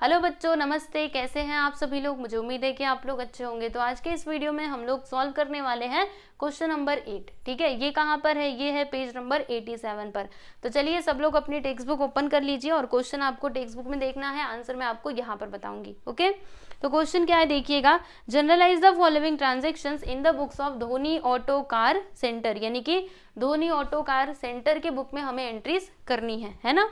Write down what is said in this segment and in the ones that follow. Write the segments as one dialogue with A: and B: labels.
A: Hello बच्चों, नमस्ते। कैसे हैं आप सभी लोग? मुझे उम्मीद है कि आप लोग अच्छे होंगे। तो आज के इस वीडियो में हम लोग सॉल्व करने वाले हैं क्वेश्चन नंबर 8। ठीक है, ये कहाँ पर है? ये है पेज नंबर 87 पर। तो चलिए सब लोग अपनी टेक्स्ट बुक ओपन कर लीजिए और क्वेश्चन आपको टेक्स्ट बुक में देखना है, आंसर मैं आपको यहाँ पर बताऊंगी। ओके, तो क्वेश्चन क्या है देखिएगा। Journalise the following transactions in the books of Dhoni auto car centre, यानी कि धोनी ऑटो कार सेंटर के बुक में हमें एंट्रीज करनी है ना।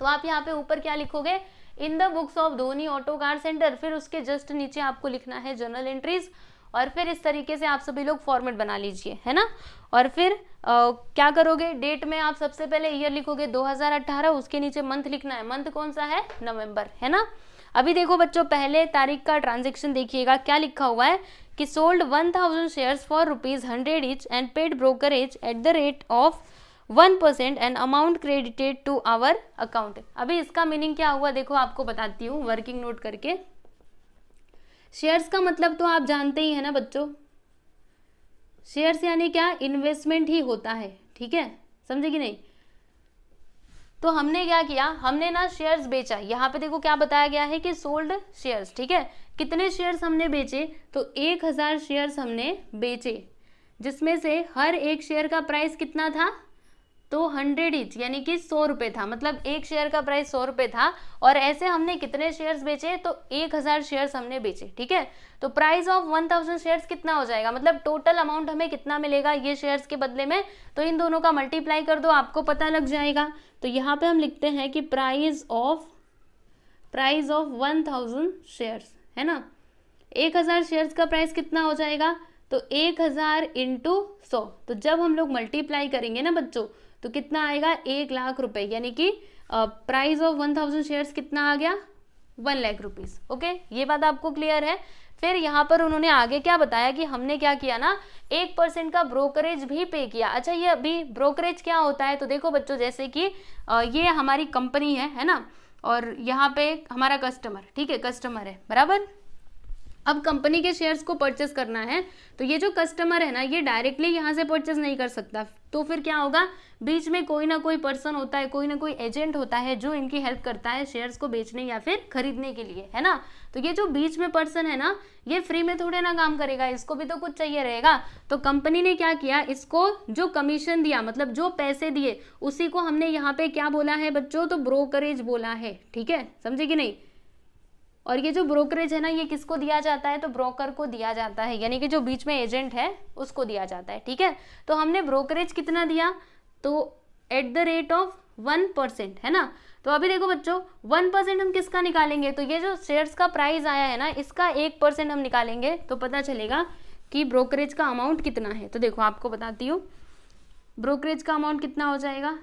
A: तो आप यहाँ पे ऊपर क्या लिखोगे? इन the books of Dhoni auto car centre, फिर उसके जस्ट नीचे आपको लिखना है जर्नल एंट्रीज, और फिर इस तरीके से आप सभी लोग फॉर्मेट बना लीजिए, है ना। और फिर क्या करोगे? डेट में आप सबसे पहले ईयर लिखोगे 2018, उसके नीचे मंथ लिखना है। मंथ कौन सा है? नवंबर, है ना। अभी देखो बच्चों, पहले तारीख का ट्रांजेक्शन देखिएगा, क्या लिखा हुआ है कि sold 1000 shares for ₹100 each and paid brokerage at the rate of 1% and amount credited to our account. अभी इसका मीनिंग क्या हुआ देखो, आपको बताती हूँ वर्किंग नोट करके। शेयर्स का मतलब तो आप जानते ही है ना बच्चों, शेयर्स यानी क्या? इन्वेस्टमेंट ही होता है, ठीक है, समझे कि नहीं। तो हमने क्या किया, हमने ना शेयर्स बेचा। यहाँ पे देखो क्या बताया गया है कि सोल्ड शेयर्स, ठीक है। कितने शेयर्स हमने बेचे? तो 1000 शेयर्स हमने बेचे, जिसमें से हर एक शेयर का प्राइस कितना था? तो 100 ईच, यानी कि 100 रुपए था। मतलब एक शेयर का प्राइस 100 रुपए था, और ऐसे हमने कितने शेयर्स बेचे? तो 1000 शेयर्स हमने बेचे, ठीक है। तो प्राइस ऑफ 1000 शेयर्स कितना हो जाएगा? मतलब टोटल अमाउंट हमें कितना मिलेगा ये शेयर्स के बदले में? तो इन दोनों का मल्टीप्लाई कर दो, आपको पता लग जाएगा। तो यहाँ पे हम लिखते हैं कि प्राइस ऑफ 1000 शेयर्स, है ना। 1000 शेयर्स का प्राइस कितना हो जाएगा? तो 1000 इंटू 100। तो जब हम लोग मल्टीप्लाई करेंगे ना बच्चों, तो कितना आएगा? 1 लाख रुपए, यानी कि प्राइस ऑफ 1000 शेयर्स कितना आ गया? 1 लाख रुपीज। ओके, ये बात आपको क्लियर है। फिर यहाँ पर उन्होंने आगे क्या बताया कि हमने क्या किया ना, 1% का ब्रोकरेज भी पे किया। अच्छा, ये अभी ब्रोकरेज क्या होता है? तो देखो बच्चों, जैसे कि ये हमारी कंपनी है ना, और यहाँ पे हमारा कस्टमर, ठीक है, कस्टमर है बराबर। अब कंपनी के शेयर्स को परचेस करना है, तो ये जो कस्टमर है ना, ये डायरेक्टली यहाँ से परचेस नहीं कर सकता। तो फिर क्या होगा? बीच में कोई ना कोई पर्सन होता है, कोई ना कोई एजेंट होता है जो इनकी हेल्प करता है शेयर्स को बेचने या फिर खरीदने के लिए, है ना। तो ये जो बीच में पर्सन है ना, ये फ्री में थोड़े ना काम करेगा, इसको भी तो कुछ चाहिए रहेगा। तो कंपनी ने क्या किया, इसको जो कमीशन दिया, मतलब जो पैसे दिए, उसी को हमने यहाँ पे क्या बोला है बच्चों? तो ब्रोकरेज बोला है, ठीक है, समझे कि नहीं। और ये जो ब्रोकरेज है ना, ये किसको दिया जाता है? तो ब्रोकर को दिया जाता है, यानी कि जो बीच में एजेंट है उसको दिया जाता है, ठीक है। तो हमने ब्रोकरेज कितना दिया? तो एट द रेट ऑफ 1%, है ना। तो अभी देखो बच्चों, 1% हम किसका निकालेंगे? तो ये जो शेयर्स का प्राइस आया है ना, इसका 1% हम निकालेंगे, तो पता चलेगा कि ब्रोकरेज का अमाउंट कितना है। तो देखो आपको बताती हूँ, ब्रोकरेज का अमाउंट कितना हो जाएगा।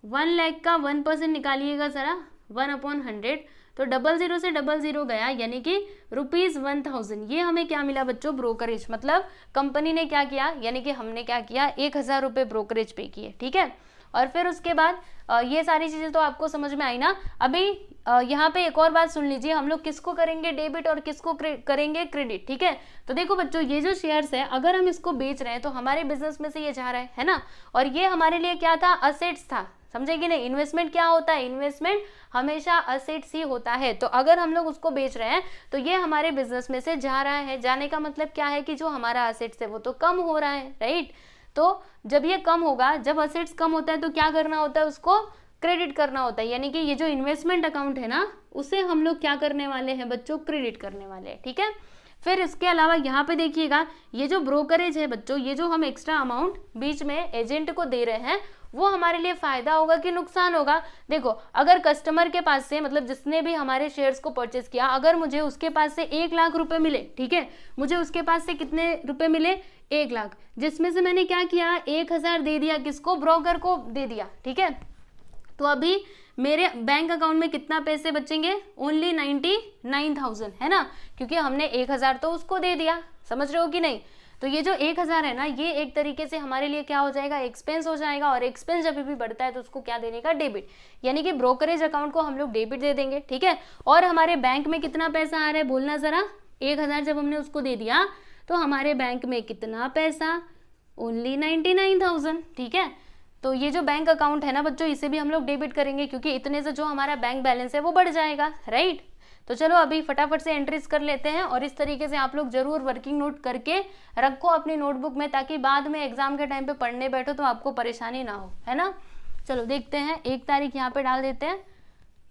A: 1 लाख का 1% निकालिएगा जरा, 1/100। तो 00 से 00 गया, यानी कि ₹1000। ये हमें क्या मिला बच्चों? ब्रोकरेज। मतलब कंपनी ने क्या किया, यानी कि हमने क्या किया, 1000 रुपये ब्रोकरेज पे किए, ठीक है। और फिर उसके बाद ये सारी चीजें तो आपको समझ में आई ना। अभी यहाँ पे एक और बात सुन लीजिए, हम लोग किसको करेंगे डेबिट और किसको करेंगे क्रेडिट, ठीक है। तो देखो बच्चों, ये जो शेयर्स है, अगर हम इसको बेच रहे हैं तो हमारे बिजनेस में से ये जा रहा है ना। और ये हमारे लिए क्या था? असेट्स था, समझे कि नहीं। इन्वेस्टमेंट क्या होता है? इन्वेस्टमेंट हमेशा असेट्स ही होता है। तो अगर हम लोग उसको बेच रहे हैं तो ये हमारे बिजनेस में से जा रहा है। जाने का मतलब क्या है कि जो हमारा असेट्स है वो तो कम हो रहा है, राइट। तो जब ये कम होगा, जब असेट्स कम होता है तो क्या करना होता है? उसको क्रेडिट करना होता है, यानी कि ये जो इन्वेस्टमेंट अकाउंट है ना, उसे हम लोग क्या करने वाले हैं बच्चों? क्रेडिट करने वाले हैं, ठीक है। फिर इसके अलावा यहाँ पे देखिएगा, ये जो ब्रोकरेज है बच्चों, ये जो हम एक्स्ट्रा अमाउंट बीच में एजेंट को दे रहे हैं, वो हमारे लिए फायदा होगा कि नुकसान होगा? देखो, अगर कस्टमर के पास से, मतलब जिसने भी हमारे शेयर्स को परचेस किया, अगर मुझे उसके पास से 1 लाख रुपए मिले, ठीक है, मुझे उसके पास से कितने रुपए मिले? 1 लाख, जिसमें से मैंने क्या किया? 1000 दे दिया, किसको? ब्रोकर को दे दिया, ठीक है। तो अभी मेरे बैंक अकाउंट में कितना पैसे बचेंगे? ओनली 99,000, है ना, क्योंकि हमने 1000 तो उसको दे दिया। समझ रहे हो कि नहीं। तो ये जो 1000 है ना, ये एक तरीके से हमारे लिए क्या हो जाएगा? एक्सपेंस हो जाएगा। और एक्सपेंस जब भी बढ़ता है तो उसको क्या देने का? डेबिट, यानी कि ब्रोकरेज अकाउंट को हम लोग डेबिट दे देंगे, ठीक है। और हमारे बैंक में कितना पैसा आ रहा है बोलना जरा। 1000 जब हमने उसको दे दिया तो हमारे बैंक में कितना पैसा? ओनली 99,000, ठीक है। तो ये जो बैंक अकाउंट है ना बच्चों, इसे भी हम लोग डेबिट करेंगे क्योंकि इतने से जो हमारा बैंक बैलेंस है वो बढ़ जाएगा, राइट। तो चलो अभी फटाफट से एंट्रीज कर लेते हैं, और इस तरीके से आप लोग जरूर वर्किंग नोट करके रखो अपनी नोटबुक में, ताकि बाद में एग्जाम के टाइम पे पढ़ने बैठो तो आपको परेशानी ना हो, है ना। चलो देखते हैं, 1 तारीख यहाँ पे डाल देते हैं।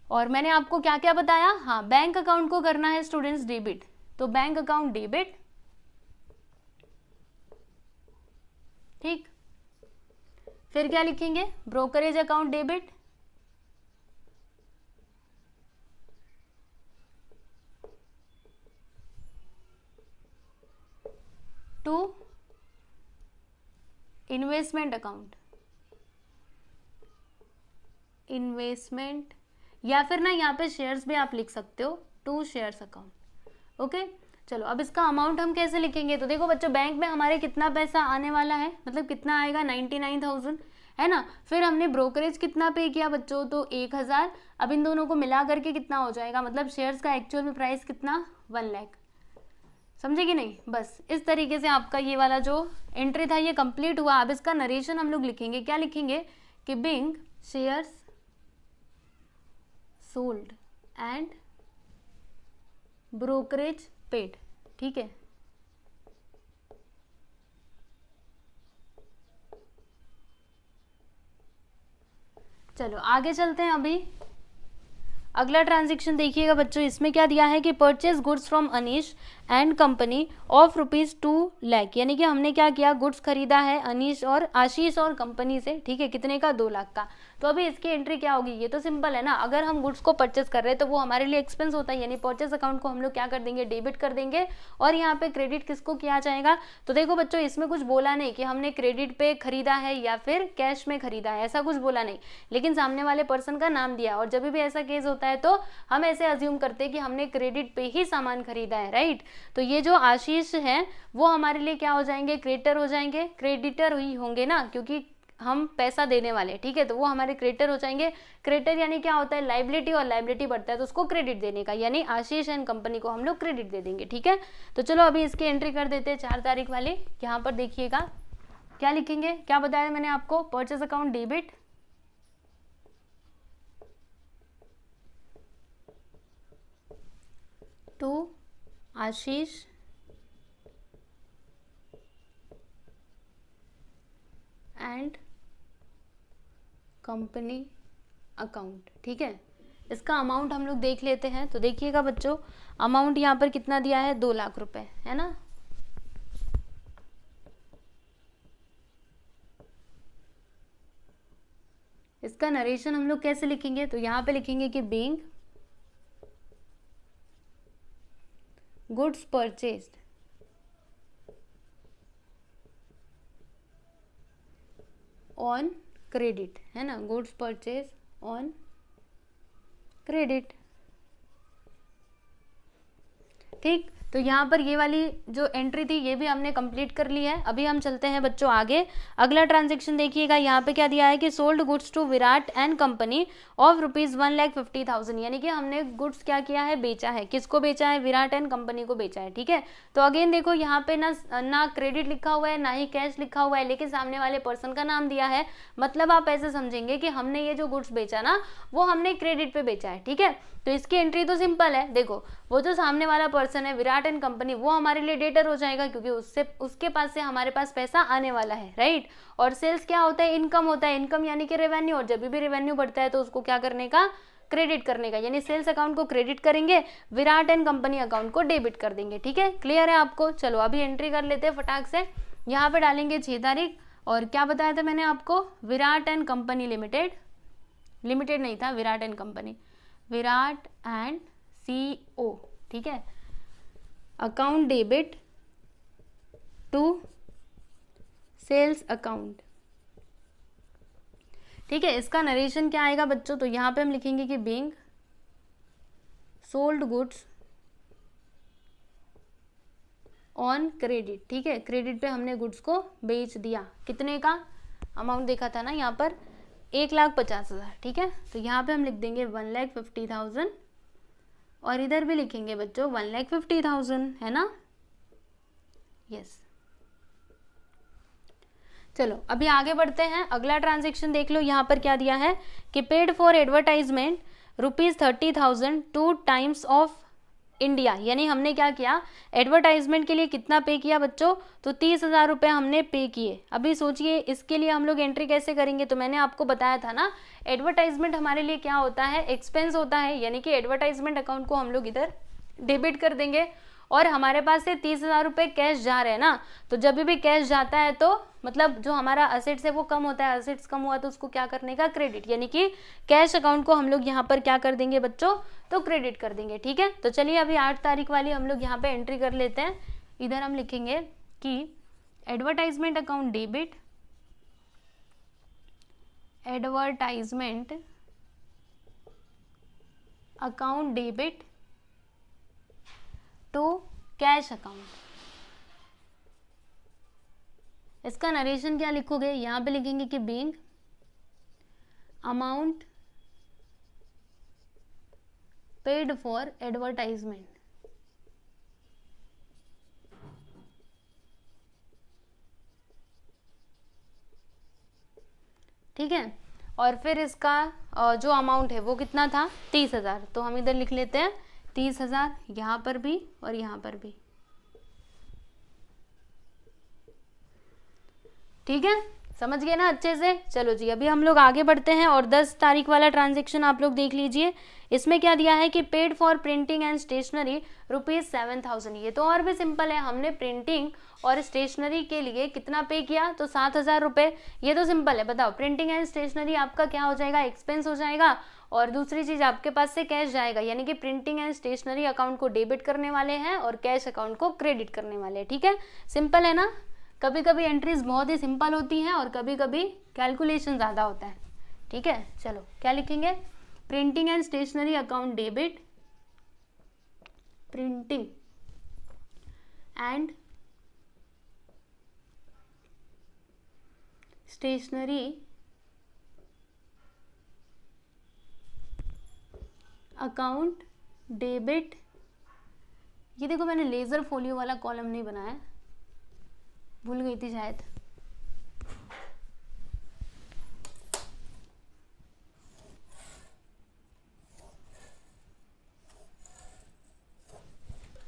A: और मैंने आपको क्या क्या बताया, हाँ बैंक अकाउंट को करना है स्टूडेंट्स डेबिट, तो बैंक अकाउंट डेबिट, ठीक। फिर क्या लिखेंगे, brokerage account debit, to investment account, investment, या फिर ना यहाँ पे शेयर्स भी आप लिख सकते हो, टू शेयर्स अकाउंट, ओके। चलो अब इसका अमाउंट हम कैसे लिखेंगे, तो देखो बच्चों बैंक में हमारे कितना पैसा आने वाला है, मतलब कितना आएगा 99,000, है ना। फिर हमने ब्रोकरेज कितना पे किया बच्चों, तो 1,000। अब इन दोनों को मिला करके कितना हो जाएगा, मतलब शेयर्स का एक्चुअल में प्राइस कितना, 1 लाख, समझे कि नहीं। बस इस तरीके से आपका ये वाला जो एंट्री था ये कंप्लीट हुआ। अब इसका नरेशन हम लोग लिखेंगे, क्या लिखेंगे कि being shares sold and brokerage paid, ठीक है। चलो आगे चलते हैं। अभी अगला ट्रांजेक्शन देखिएगा बच्चों, इसमें क्या दिया है कि purchase goods from Anish and company of ₹2 lakh, यानी कि हमने क्या किया, गुड्स खरीदा है अनीश और आशीष और कंपनी से, ठीक है, कितने का, 2 लाख का। तो अभी इसकी एंट्री क्या होगी, ये तो सिंपल है ना, अगर हम गुड्स को परचेस कर रहे हैं तो वो हमारे लिए एक्सपेंस होता है, यानी परचेस अकाउंट को हम लोग क्या कर देंगे, डेबिट कर देंगे, और यहाँ पे क्रेडिट किसको किया जाएगा। तो देखो बच्चों इसमें कुछ बोला नहीं कि हमने क्रेडिट पे खरीदा है या फिर कैश में खरीदा है, ऐसा कुछ बोला नहीं, लेकिन सामने वाले पर्सन का नाम दिया। और जब भी ऐसा केस होता है तो हम ऐसे अज्यूम करते हैं कि हमने क्रेडिट पे ही सामान खरीदा है, राइट। तो ये जो आशीष है वो हमारे लिए क्या हो जाएंगे, क्रेडिटर हो जाएंगे, क्रेडिटर ही होंगे ना, क्योंकि हम पैसा देने वाले, ठीक है, तो वो हमारे क्रेडिटर हो जाएंगे। क्रेडिटर यानी क्या होता है, लाइबिलिटी, और लाइबिलिटी बढ़ता है तो उसको क्रेडिट देने का, यानी आशीष एंड कंपनी को हम लोग क्रेडिट दे देंगे, ठीक है। तो चलो अभी इसकी एंट्री कर देते हैं 4 तारीख वाली। यहाँ पर देखिएगा क्या लिखेंगे, क्या बताया मैंने आपको, purchase account debit, to Ashish and company account, ठीक है। इसका अमाउंट हम लोग देख लेते हैं। तो देखिएगा बच्चों अमाउंट यहाँ पर कितना दिया है, 2 लाख रुपए, है ना। इसका नरेशन हम लोग कैसे लिखेंगे, तो यहाँ पे लिखेंगे कि being goods purchased on credit, है ना, गुड्स परचेज ऑन क्रेडिट, ठीक। तो यहाँ पर ये वाली जो एंट्री थी ये भी हमने कंप्लीट कर ली है। अभी हम चलते हैं बच्चों आगे। अगला ट्रांजैक्शन देखिएगा, यहाँ पे क्या दिया है कि sold goods to Virat and company of ₹1,50,000, यानी कि हमने गुड्स क्या किया है, बेचा है। किसको बेचा है, विराट एंड कंपनी को बेचा है, ठीक है। तो अगेन देखो यहाँ पे ना क्रेडिट लिखा हुआ है ना ही कैश लिखा हुआ है, लेकिन सामने वाले पर्सन का नाम दिया है। मतलब आप ऐसे समझेंगे कि हमने ये जो गुड्स बेचा ना वो हमने क्रेडिट पे बेचा है, ठीक है। तो इसकी एंट्री तो सिंपल है, देखो वो जो सामने वाला पर्सन है विराट एंड कंपनी वो हमारे लिए डेटर हो जाएगा, क्योंकि उसके पास से हमारे पास पैसा आने वाला है, राइट। और सेल्स क्या होता है, इनकम होता है, इनकम यानी कि रेवेन्यू, और जब भी रेवेन्यू बढ़ता है तो उसको क्या करने का, क्रेडिट करने का, यानी सेल्स अकाउंट को क्रेडिट करेंगे, विराट एंड कंपनी अकाउंट को डेबिट कर देंगे, ठीक है। क्लियर है आपको। चलो अभी एंट्री कर लेते हैं फटाक से। यहाँ पे डालेंगे 6 तारीख, और क्या बताया था मैंने आपको, Virat and company limited, limited नहीं था, Virat and company, Virat and CO, ठीक है, account debit to sales account, ठीक है। इसका नरेशन क्या आएगा बच्चों, तो यहाँ पे हम लिखेंगे कि being sold goods on credit, ठीक है, क्रेडिट पे हमने गुड्स को बेच दिया। कितने का अमाउंट देखा था ना यहाँ पर, 1,50,000, ठीक है। तो यहाँ पे हम लिख देंगे 1,50,000, और इधर भी लिखेंगे बच्चों 1,50,000, है ना, यस। चलो अभी आगे बढ़ते हैं, अगला ट्रांजेक्शन देख लो। यहाँ पर क्या दिया है कि paid for advertisement ₹30,000 2 times of India, यानी हमने क्या किया, एडवर्टाइजमेंट के लिए कितना पे किया बच्चों, तो 30,000 रुपये हमने पे किए। अभी सोचिए इसके लिए हम लोग एंट्री कैसे करेंगे, तो मैंने आपको बताया था ना, एडवर्टाइजमेंट हमारे लिए क्या होता है, एक्सपेंस होता है, यानी कि एडवर्टाइजमेंट अकाउंट को हम लोग इधर डेबिट कर देंगे और हमारे पास से 30,000 रुपये कैश जा रहे हैं ना, तो जब भी कैश जाता है तो मतलब जो हमारा असेट्स है वो कम होता है, असेट्स कम हुआ तो उसको क्या करने का, क्रेडिट, यानी कि कैश अकाउंट को हम लोग यहाँ पर क्या कर देंगे बच्चों, तो क्रेडिट कर देंगे। ठीक है, तो चलिए अभी 8 तारीख वाली हम लोग यहाँ पे एंट्री कर लेते हैं। इधर हम लिखेंगे कि advertisement account debit, advertisement account debit to cash account. इसका नरेशन क्या लिखोगे, यहां पे लिखेंगे कि being amount paid for advertisement. ठीक है, और फिर इसका जो अमाउंट है वो कितना था, 30,000, तो हम इधर लिख लेते हैं 30,000, यहाँ पर भी और यहाँ पर भी। ठीक है, समझ गए ना अच्छे से। चलो जी अभी हम लोग आगे बढ़ते हैं और 10 तारीख वाला ट्रांजेक्शन आप लोग देख लीजिए। इसमें क्या दिया है कि paid for printing and stationery ₹7,000। ये तो और भी सिंपल है, हमने प्रिंटिंग और स्टेशनरी के लिए कितना पे किया, तो 7,000 रुपये। ये तो सिंपल है, बताओ प्रिंटिंग एंड स्टेशनरी आपका क्या हो जाएगा, एक्सपेंस हो जाएगा, और दूसरी चीज आपके पास से कैश जाएगा, यानी कि प्रिंटिंग एंड स्टेशनरी अकाउंट को डेबिट करने वाले हैं और कैश अकाउंट को क्रेडिट करने वाले हैं। ठीक है, सिंपल है ना। कभी कभी एंट्रीज बहुत ही सिंपल होती हैं और कभी कभी कैलकुलेशन ज़्यादा होता है। ठीक है, चलो क्या लिखेंगे, printing and stationery account debit, printing and stationery account debit. ये देखो मैंने लेजर फोलियो वाला कॉलम नहीं बनाया, भूल गई थी शायद।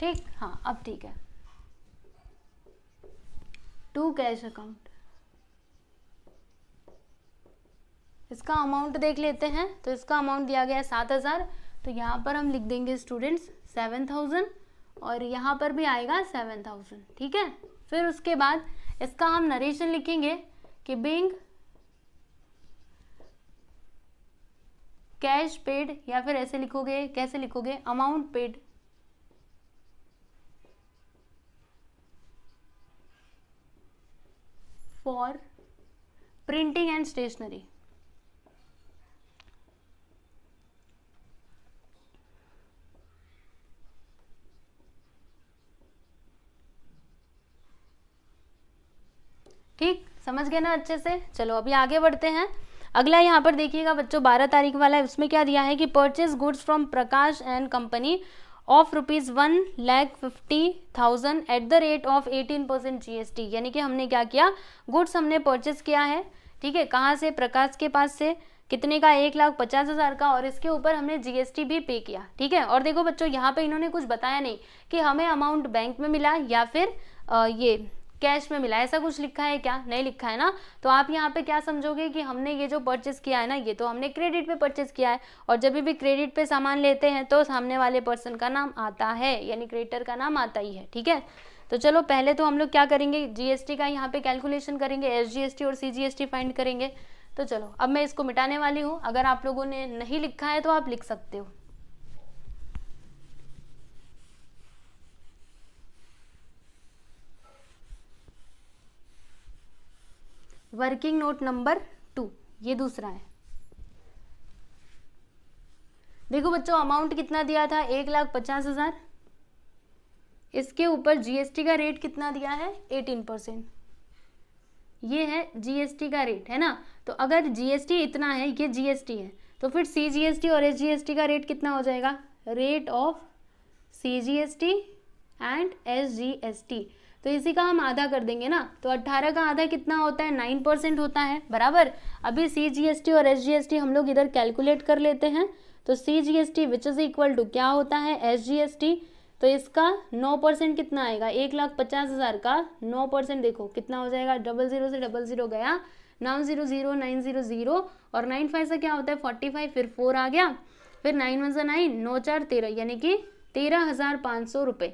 A: ठीक, हाँ अब ठीक है। टू कैश अकाउंट, इसका अमाउंट देख लेते हैं। तो इसका अमाउंट दिया गया है 7,000, तो यहाँ पर हम लिख देंगे स्टूडेंट्स 7,000 और यहाँ पर भी आएगा 7,000। ठीक है, फिर उसके बाद इसका हम नरेशन लिखेंगे कि बीइंग कैश पेड, या फिर ऐसे लिखोगे, कैसे लिखोगे, amount paid for printing and stationery. ठीक, समझ गए ना अच्छे से। चलो अभी आगे बढ़ते हैं। अगला यहाँ पर देखिएगा बच्चों 12 तारीख वाला है, उसमें क्या दिया है कि purchase goods from Prakash and company of ₹1,50,000 eight the rate of 18% GST। यानी कि हमने क्या किया, गुड्स हमने परचेज किया है। ठीक है, कहाँ से, प्रकाश के पास से, कितने का, 1,50,000 का, और इसके ऊपर हमने GST भी पे किया। ठीक है, और देखो बच्चों यहाँ पे इन्होंने कुछ बताया नहीं कि हमें अमाउंट बैंक में मिला या फिर ये कैश में मिला, ऐसा कुछ लिखा है क्या, नहीं लिखा है ना। तो आप यहाँ पे क्या समझोगे कि हमने ये जो परचेस किया है ना, ये तो हमने क्रेडिट पे परचेस किया है, और जब भी क्रेडिट पे सामान लेते हैं तो सामने वाले पर्सन का नाम आता है, यानी क्रेडिटर का नाम आता ही है। ठीक है, तो चलो पहले तो हम लोग क्या करेंगे, GST का यहाँ पे कैलकुलेशन करेंगे, SGST और CGST फाइंड करेंगे। तो चलो अब मैं इसको मिटाने वाली हूँ, अगर आप लोगों ने नहीं लिखा है तो आप लिख सकते हो। वर्किंग नोट नंबर 2, ये दूसरा है। देखो बच्चों अमाउंट कितना दिया था, 1,50,000, इसके ऊपर GST का रेट कितना दिया है, 18%। ये है GST का रेट, है ना। तो अगर GST इतना है, ये GST है, तो फिर CGST और SGST का रेट कितना हो जाएगा, rate of CGST and SGST। तो इसी का हम आधा कर देंगे ना, तो 18 का आधा कितना होता है, 9% होता है, बराबर। अभी CGST और SGST हम लोग इधर कैलकुलेट कर लेते हैं। तो CGST which is equal to क्या होता है, SGST, तो इसका 9% कितना आएगा, 1,50,000 का 9% देखो कितना हो जाएगा, 00 से 00 गया, 900 900 और 95 से क्या होता है 45, फिर 4 आ गया, फिर 9 1 9, 9 4 13, यानी कि 13,500 रुपये।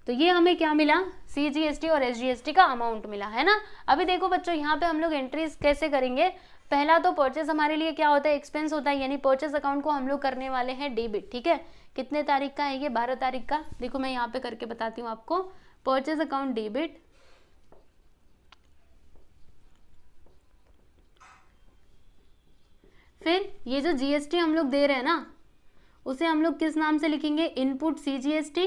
A: तो ये हमें क्या मिला, CGST और SGST का अमाउंट मिला, है ना। अभी देखो बच्चों यहाँ पे हम लोग एंट्रीज कैसे करेंगे। पहला तो परचेज हमारे लिए क्या होता है, एक्सपेंस होता है, यानी परचेज अकाउंट को हम लोग करने वाले हैं डेबिट, ठीक है। कितने तारीख का है ये, 12 तारीख का। देखो मैं यहाँ पे करके बताती हूँ आपको, परचेज अकाउंट डेबिट, फिर ये जो GST हम लोग दे रहे हैं ना, उसे हम लोग किस नाम से लिखेंगे, इनपुट CGST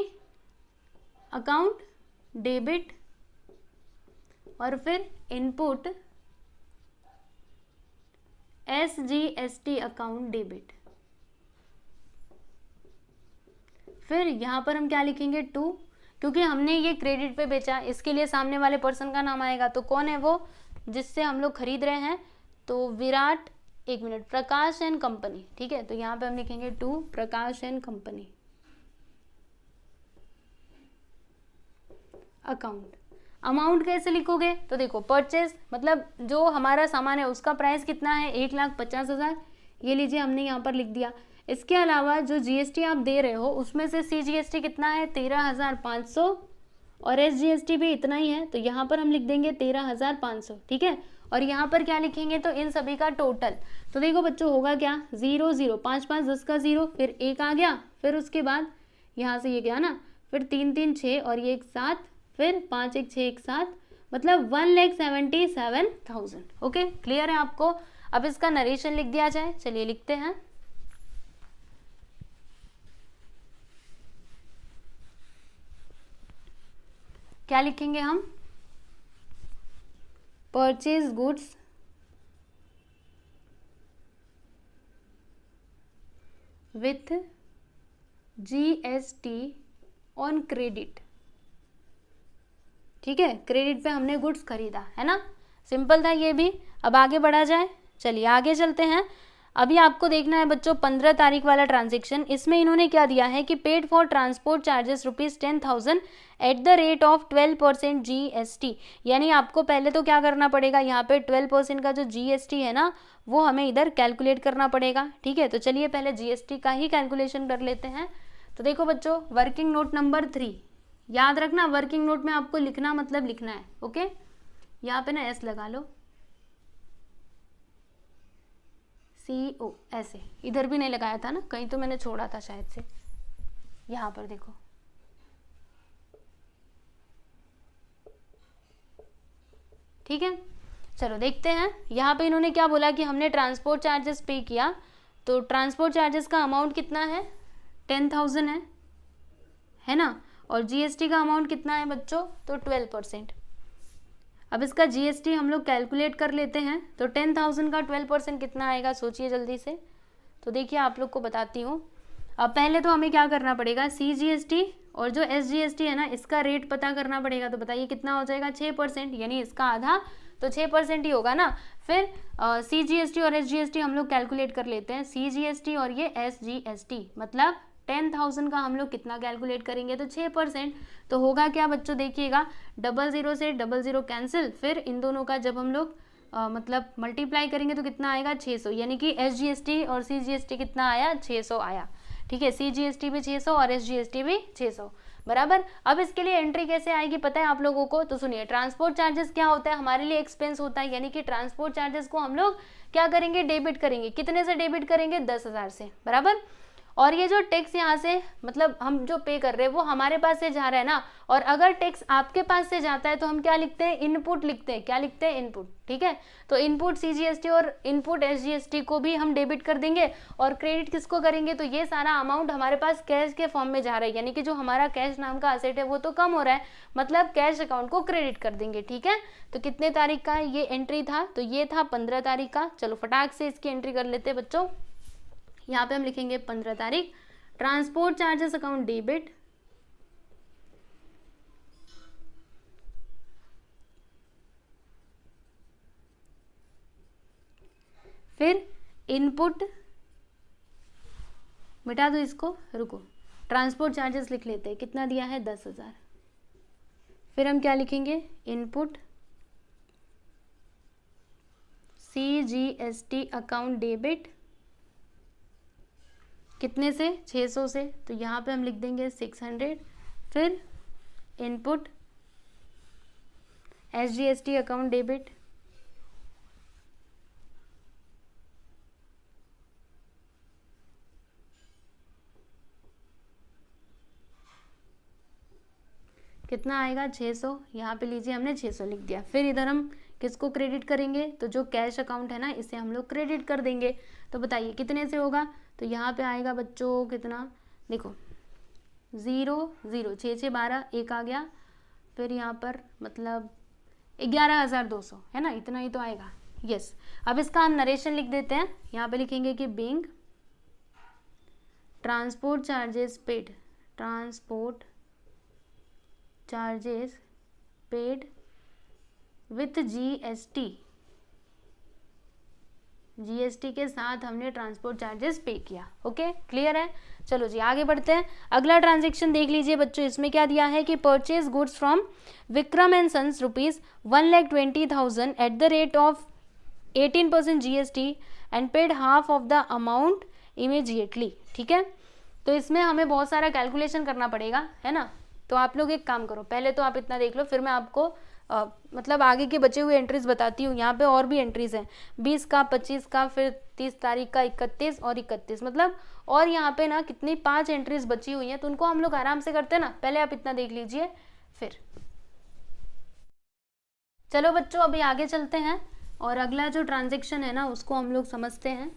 A: अकाउंट डेबिट, और फिर इनपुट SGST अकाउंट डेबिट। फिर यहाँ पर हम क्या लिखेंगे, 2, क्योंकि हमने ये क्रेडिट पे बेचा, इसके लिए सामने वाले पर्सन का नाम आएगा। तो कौन है वो जिससे हम लोग खरीद रहे हैं, तो विराट, एक मिनट, प्रकाश एंड कंपनी, ठीक है। तो यहाँ पे हम लिखेंगे 2 प्रकाश एंड कंपनी अकाउंट। अमाउंट कैसे लिखोगे, तो देखो परचेज मतलब जो हमारा सामान है उसका प्राइस कितना है, 1,50,000, ये लीजिए हमने यहाँ पर लिख दिया। इसके अलावा जो GST आप दे रहे हो उसमें से CGST कितना है, 13,500, और SGST भी इतना ही है, तो यहाँ पर हम लिख देंगे 13,500, ठीक है। और यहाँ पर क्या लिखेंगे, तो इन सभी का टोटल। तो देखो बच्चों होगा क्या, 0 0 5 5 10 का 0, फिर 1 आ गया, फिर उसके बाद यहाँ से ये गया ना, फिर 3 3 6 और ये 1 7, फिर 5 1 6 1 7, मतलब 1,77,000। ओके, क्लियर है आपको। अब इसका नरेशन लिख दिया जाए, चलिए लिखते हैं। क्या लिखेंगे हम, purchase goods with GST on credit, ठीक है। क्रेडिट पे हमने गुड्स खरीदा, है ना, सिंपल था ये भी। अब आगे बढ़ा जाए, चलिए आगे चलते हैं। अभी आपको देखना है बच्चों 15 तारीख वाला ट्रांजेक्शन। इसमें इन्होंने क्या दिया है कि paid for transport charges ₹10,000 eight the rate of 12% GST, यानी आपको पहले तो क्या करना पड़ेगा, यहाँ पे 12% का जो GST है ना वो हमें इधर कैलकुलेट करना पड़ेगा, ठीक है। तो चलिए पहले GST का ही कैलकुलेशन कर लेते हैं। तो देखो बच्चों, वर्किंग नोट नंबर 3, याद रखना वर्किंग नोट में आपको लिखना मतलब लिखना है, ओके। यहाँ पे ना S लगा लो, CO, ऐसे, इधर भी नहीं लगाया था ना, कहीं तो मैंने छोड़ा था शायद से, यहाँ पर देखो, ठीक है। चलो देखते हैं, यहाँ पे इन्होंने क्या बोला कि हमने ट्रांसपोर्ट चार्जेस पे किया, तो ट्रांसपोर्ट चार्जेस का अमाउंट कितना है, 10,000 है ना, और GST का अमाउंट कितना है बच्चों, तो 12%। अब इसका GST हम लोग कैलकुलेट कर लेते हैं, तो 10,000 का 12% कितना आएगा, सोचिए जल्दी से। तो देखिए आप लोग को बताती हूँ। अब पहले तो हमें क्या करना पड़ेगा, CGST और जो SGST है ना इसका रेट पता करना पड़ेगा। तो बताइए कितना हो जाएगा, 6%, यानी इसका आधा तो 6% ही होगा ना। फिर CGST और SGST हम लोग कैलकुलेट कर लेते हैं, CGST और ये SGST, मतलब 10,000 का हम लोग कितना कैलकुलेट करेंगे, तो 6%। तो होगा क्या बच्चों, देखिएगा 00 से 00 कैंसिल, फिर इन दोनों का जब हम लोग मतलब मल्टीप्लाई करेंगे तो कितना आएगा, 600, यानी कि SGST और CGST कितना आया, 600 आया, ठीक है। CGST भी 600 और SGST भी 600, बराबर। अब इसके लिए एंट्री कैसे आएगी पता है आप लोगों को, तो सुनिए, ट्रांसपोर्ट चार्जेस क्या होता है, हमारे लिए एक्सपेंस होता है, यानी कि ट्रांसपोर्ट चार्जेस को हम लोग क्या करेंगे, डेबिट करेंगे। कितने से डेबिट करेंगे, 10,000 से, बराबर। और ये जो टैक्स यहाँ से मतलब हम जो पे कर रहे हैं वो हमारे पास से जा रहा है ना, और अगर टैक्स आपके पास से जाता है तो हम क्या लिखते हैं, इनपुट लिखते हैं। क्या लिखते हैं, इनपुट, ठीक है। तो इनपुट CGST और इनपुट SGST को भी हम डेबिट कर देंगे, और क्रेडिट किसको करेंगे, तो ये सारा अमाउंट हमारे पास कैश के फॉर्म में जा रहा है, यानी कि जो हमारा कैश नाम का असेट है वो तो कम हो रहा है, मतलब कैश अकाउंट को क्रेडिट कर देंगे, ठीक है। तो कितने तारीख का ये एंट्री था, तो ये था 15 तारीख का। चलो फटाक से इसकी एंट्री कर लेते हैं बच्चों। यहाँ पे हम लिखेंगे 15 तारीख, ट्रांसपोर्ट चार्जेस अकाउंट डेबिट, फिर इनपुट, मिटा दो इसको, रुको, ट्रांसपोर्ट चार्जेस लिख लेते हैं, कितना दिया है 10,000। फिर हम क्या लिखेंगे, इनपुट CGST अकाउंट डेबिट, कितने से, 600 से, तो यहाँ पे हम लिख देंगे 600। फिर इनपुट SGST अकाउंट डेबिट, कितना आएगा 600, यहाँ पे लीजिए हमने 600 लिख दिया। फिर इधर हम किसको क्रेडिट करेंगे, तो जो कैश अकाउंट है ना इसे हम लोग क्रेडिट कर देंगे। तो बताइए कितने से होगा, तो यहाँ पे आएगा बच्चों कितना, देखो 0 0, 6 6 12, 1 आ गया, फिर यहाँ पर मतलब 11,200 है ना, इतना ही तो आएगा। यस, अब इसका हम नरेशन लिख देते हैं, यहाँ पे लिखेंगे कि being transport charges paid, transport charges paid with GST, GST के साथ हमने ट्रांसपोर्ट चार्जेस पे किया। ओके, क्लियर है। चलो जी आगे बढ़ते हैं। अगला ट्रांजेक्शन देख लीजिए बच्चों, इसमें क्या दिया है कि purchase goods from Vikram and sons ₹1,20,000 at the rate of 18% GST and paid half of the amount immediately. ठीक है, तो इसमें हमें बहुत सारा कैलकुलेशन करना पड़ेगा, है ना। तो आप लोग एक काम करो, पहले तो आप इतना देख लो, फिर मैं आपको मतलब आगे के बचे हुए एंट्रीज बताती हूँ। यहाँ पे और भी एंट्रीज हैं, 20 का, 25 का, फिर 30 तारीख का, 31 और 31, मतलब और यहाँ पे ना कितनी 5 एंट्रीज बची हुई हैं, तो उनको हम लोग आराम से करते हैं ना। पहले आप इतना देख लीजिए, फिर चलो बच्चों अभी आगे चलते हैं और अगला जो ट्रांजेक्शन है ना उसको हम लोग समझते हैं।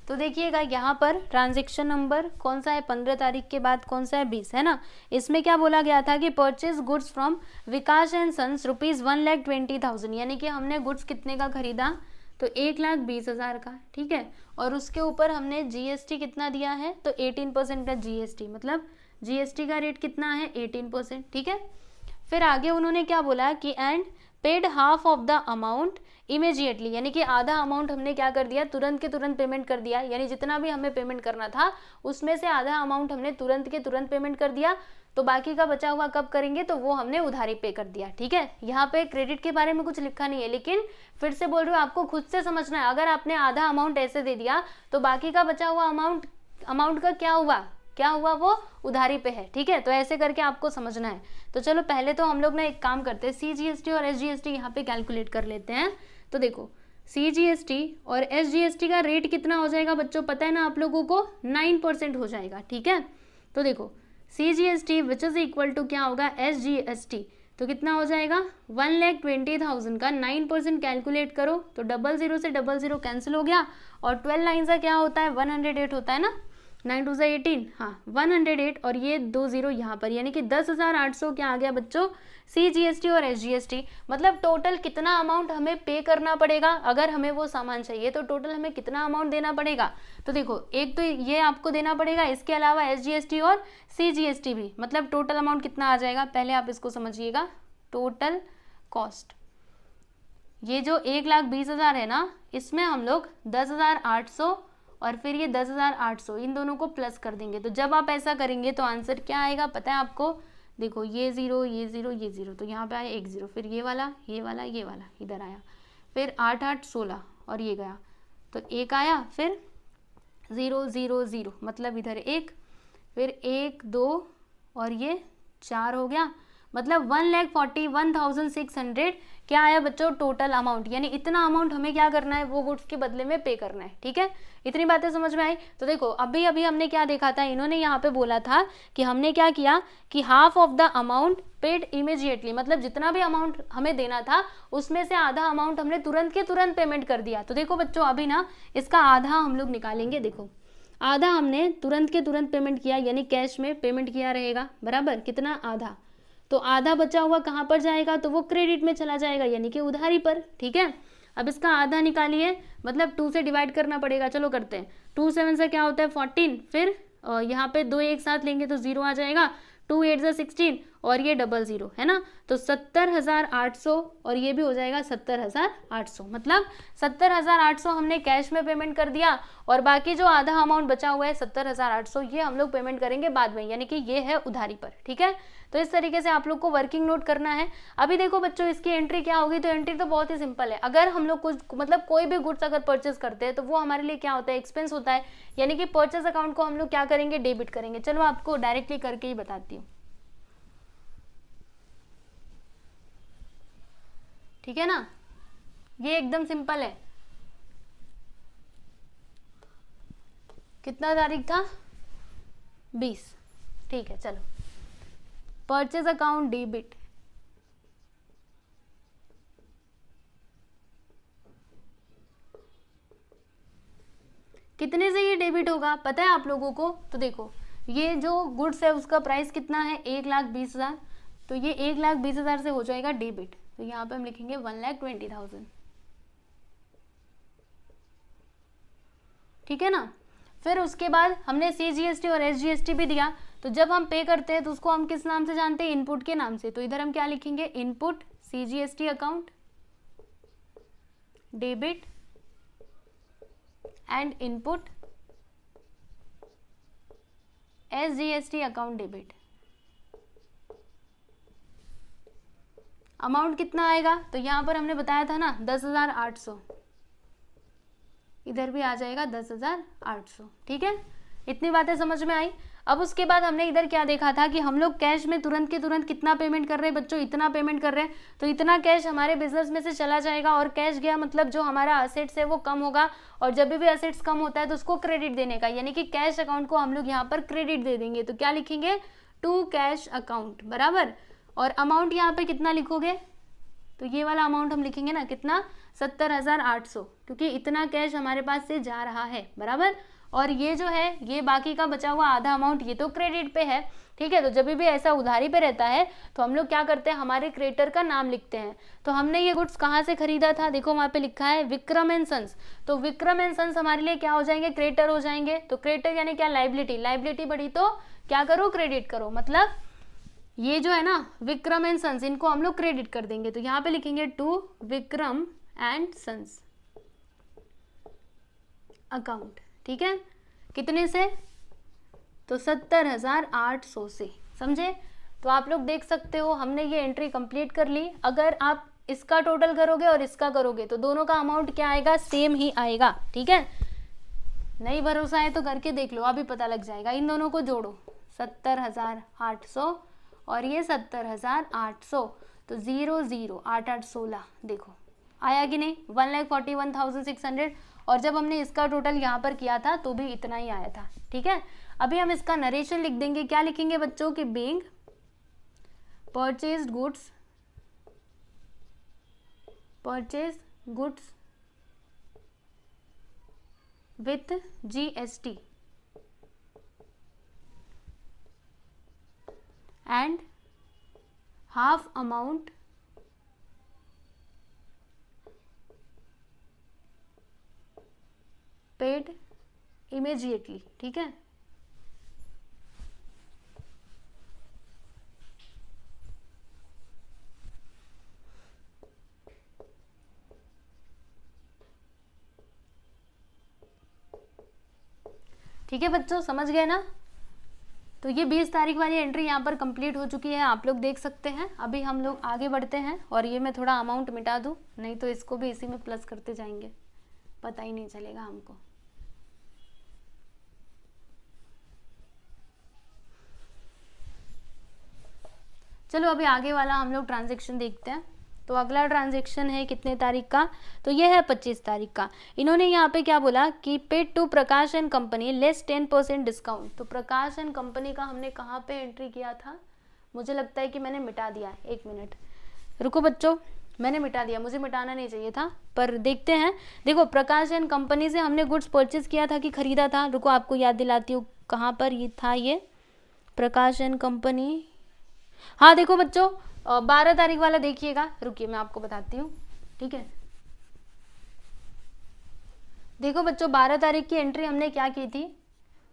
A: तो देखिएगा यहाँ पर ट्रांजेक्शन नंबर कौन सा है, 15 तारीख के बाद कौन सा है, 20 है ना। इसमें क्या बोला गया था कि purchase goods from Vikas and sons ₹1,20,000, यानी कि हमने गुड्स कितने का खरीदा, तो 1,20,000 का। ठीक है, और उसके ऊपर हमने GST कितना दिया है, तो 18% का GST, मतलब GST का रेट कितना है 18%। ठीक है, फिर आगे उन्होंने क्या बोला कि and paid half of the amount immediately, यानी कि आधा अमाउंट हमने क्या कर दिया, तुरंत के तुरंत पेमेंट कर दिया, यानी जितना भी हमें पेमेंट करना था उसमें से आधा अमाउंट हमने तुरंत के तुरंत पेमेंट कर दिया, तो बाकी का बचा हुआ कब करेंगे, तो वो हमने उधारी पे कर दिया। ठीक है, यहाँ पे क्रेडिट के बारे में कुछ लिखा नहीं है, लेकिन फिर से बोल रही हूँ आपको खुद से समझना है। अगर आपने आधा अमाउंट ऐसे दे दिया तो बाकी का बचा हुआ अमाउंट का क्या हुआ, वो उधारी पे है। ठीक है, तो ऐसे करके आपको समझना है। तो चलो पहले तो हम लोग ना एक काम करते हैं, CGST और SGST यहाँ पे कैलकुलेट कर लेते हैं। तो देखो CGST और SGST का रेट कितना हो जाएगा बच्चों, पता है ना आप लोगों को, 9% हो जाएगा। ठीक है, तो देखो CGST which is equal to क्या होगा, SGST, तो कितना हो जाएगा 1,20,000 का 9% कैलकुलेट करो, तो 00 से 00 कैंसिल हो गया, और 12 लाइन का क्या होता है 108 होता है ना, 9 2 18, हाँ 108, और ये 20 यहाँ पर, यानी कि 10,800 क्या आ गया बच्चों, CGST और SGST। मतलब टोटल कितना अमाउंट हमें पे करना पड़ेगा, अगर हमें वो सामान चाहिए तो टोटल हमें कितना अमाउंट देना पड़ेगा। तो देखो एक तो ये आपको देना पड़ेगा, इसके अलावा SGST और CGST भी, मतलब टोटल अमाउंट कितना आ जाएगा, पहले आप इसको समझिएगा। टोटल कॉस्ट, ये जो 1,20,000 है ना, इसमें हम लोग 10,800 और फिर ये 10,800 इन दोनों को प्लस कर देंगे। तो जब आप ऐसा करेंगे तो आंसर क्या आएगा पता है आपको, देखो ये 0 ये 0 ये 0, तो यहाँ पे आया 1 0, फिर ये वाला इधर आया, फिर 8 8 16 और ये गया, तो 1 आया, फिर 0 0 0, मतलब इधर 1, फिर 1 2 और ये 4 हो गया, मतलब 1,41,600 क्या आया बच्चों टोटल अमाउंट, यानी इतना अमाउंट हमें क्या करना है, वो गुड्स के बदले में पे करना है। ठीक है, इतनी बातें समझ में आई। तो देखो अभी हमने क्या देखा था, इन्होंने यहाँ पे बोला था कि हमने क्या किया कि half of the amount paid immediately, मतलब जितना भी अमाउंट हमें देना था उसमें से आधा अमाउंट हमने तुरंत के तुरंत पेमेंट कर दिया। तो देखो बच्चों अभी ना इसका आधा हम लोग निकालेंगे, देखो आधा हमने तुरंत के तुरंत पेमेंट किया, यानी कैश में पेमेंट किया रहेगा, बराबर कितना, आधा, तो आधा बचा हुआ कहाँ पर जाएगा, तो वो क्रेडिट में चला जाएगा, यानी कि उधारी पर। ठीक है, अब इसका आधा निकालिए, मतलब 2 से डिवाइड करना पड़ेगा, चलो करते हैं। 2 7 से क्या होता है 14, फिर यहाँ पे 2 एक साथ लेंगे तो 0 आ जाएगा, 2 8 16 और ये 00 है ना, तो 70,800 और ये भी हो जाएगा 70,800, मतलब 70,800 हमने कैश में पेमेंट कर दिया और बाकी जो आधा अमाउंट बचा हुआ है 70,800 ये हम लोग पेमेंट करेंगे बाद में, यानी कि ये है उधारी पर। ठीक है, तो इस तरीके से आप लोग को वर्किंग नोट करना है। अभी देखो बच्चों इसकी एंट्री क्या होगी, तो एंट्री तो बहुत ही सिंपल है। अगर हम लोग कुछ मतलब कोई भी गुड्स अगर परचेस करते हैं तो वो हमारे लिए क्या होता है, एक्सपेंस होता है, यानी कि परचेस अकाउंट को हम लोग क्या करेंगे, डेबिट करेंगे। चलो आपको डायरेक्टली करके ही बताती हूँ, ठीक है ना, ये एकदम सिंपल है। कितना तारीख था, 20, ठीक है। चलो परचेज अकाउंट डेबिट, कितने से ये डेबिट होगा पता है आप लोगों को, तो देखो ये जो गुड्स है उसका प्राइस कितना है, 1,20,000, तो ये 1,20,000 से हो जाएगा डेबिट, तो यहाँ पे हम लिखेंगे 1,20,000, ठीक है ना। फिर उसके बाद हमने CGST और SGST भी दिया, तो जब हम पे करते हैं तो उसको हम किस नाम से जानते हैं, इनपुट के नाम से, तो इधर हम क्या लिखेंगे, input CGST account debit and input SGST account debit. Amount कितना आएगा, तो यहाँ पर हमने बताया था ना 10,800, इधर भी आ जाएगा 10,800, ठीक है। इतनी बातें समझ में आई। अब उसके बाद हमने इधर क्या देखा था कि हम लोग कैश में तुरंत के तुरंत कितना पेमेंट कर रहे हैं बच्चों, इतना पेमेंट कर रहे हैं, तो इतना कैश हमारे बिजनेस में से चला जाएगा, और कैश गया मतलब जो हमारा असेट्स है वो कम होगा, और जब भी असेट्स कम होता है तो उसको क्रेडिट देने का, यानी कि कैश अकाउंट को हम लोग यहाँ पर क्रेडिट दे देंगे, तो क्या लिखेंगे, टू कैश अकाउंट बराबर। और अमाउंट यहाँ पे कितना लिखोगे, तो ये वाला अमाउंट हम लिखेंगे ना, कितना, 70,800, क्योंकि इतना कैश हमारे पास से जा रहा है बराबर। और ये जो है ये बाकी का बचा हुआ आधा अमाउंट ये तो क्रेडिट पे है, ठीक है। तो जब भी ऐसा उधारी पे रहता है तो हम लोग क्या करते हैं, हमारे क्रेडिटर का नाम लिखते हैं। तो हमने ये गुड्स कहाँ से खरीदा था, देखो वहाँ पे लिखा है विक्रम एंड सन्स, तो विक्रम एंड सन्स हमारे लिए क्या हो जाएंगे, क्रेडिटर हो जाएंगे। तो क्रेडिटर यानी क्या, लाइबिलिटी, लाइबिलिटी बढ़ी तो क्या करो, क्रेडिट करो, मतलब ये जो है ना विक्रम एंड सन्स इनको हम लोग क्रेडिट कर देंगे, तो यहाँ पे लिखेंगे to Vikram and sons account, ठीक है। कितने से, तो 70,800 से, समझे। तो आप लोग देख सकते हो हमने ये एंट्री कंप्लीट कर ली। अगर आप इसका टोटल करोगे और इसका करोगे तो दोनों का अमाउंट क्या आएगा, सेम ही आएगा, ठीक है। नहीं भरोसा है तो करके देख लो, अभी पता लग जाएगा। इन दोनों को जोड़ो, 70,800 और ये 70,800, तो 0 0 8 8 16, देखो आया कि नहीं, 1,41,600। और जब हमने इसका टोटल यहाँ पर किया था तो भी इतना ही आया था, ठीक है। अभी हम इसका नरेशन लिख देंगे, क्या लिखेंगे बच्चों कि being purchased goods with GST and half amount paid immediately, ठीक है। ठीक है बच्चों, समझ गए ना। तो ये 20 तारीख वाली एंट्री यहाँ पर कंप्लीट हो चुकी है, आप लोग देख सकते हैं। अभी हम लोग आगे बढ़ते हैं, और ये मैं थोड़ा अमाउंट मिटा दूँ, नहीं तो इसको भी इसी में प्लस करते जाएंगे, पता ही नहीं चलेगा हमको। चलो अभी आगे वाला हम लोग ट्रांजेक्शन देखते हैं। तो अगला ट्रांजेक्शन है कितने तारीख का, तो ये है 25 तारीख का। इन्होंने यहाँ पे क्या बोला कि paid to Prakash and company less 10% discount. तो प्रकाश एंड कंपनी का हमने कहाँ पे एंट्री किया था, मुझे लगता है कि मैंने मिटा दिया, एक मिनट रुको बच्चों, मैंने मिटा दिया, मुझे मिटाना नहीं चाहिए था, पर देखते हैं। देखो प्रकाश एंड कंपनी से हमने गुड्स परचेज किया था कि खरीदा था, रुको आपको याद दिलाती हूँ कहाँ पर ये था, ये प्रकाश एंड कंपनी, हाँ देखो बच्चों 12 तारीख वाला देखिएगा, रुकिए मैं आपको बताती हूँ, ठीक है। देखो बच्चों 12 तारीख की एंट्री हमने क्या की थी,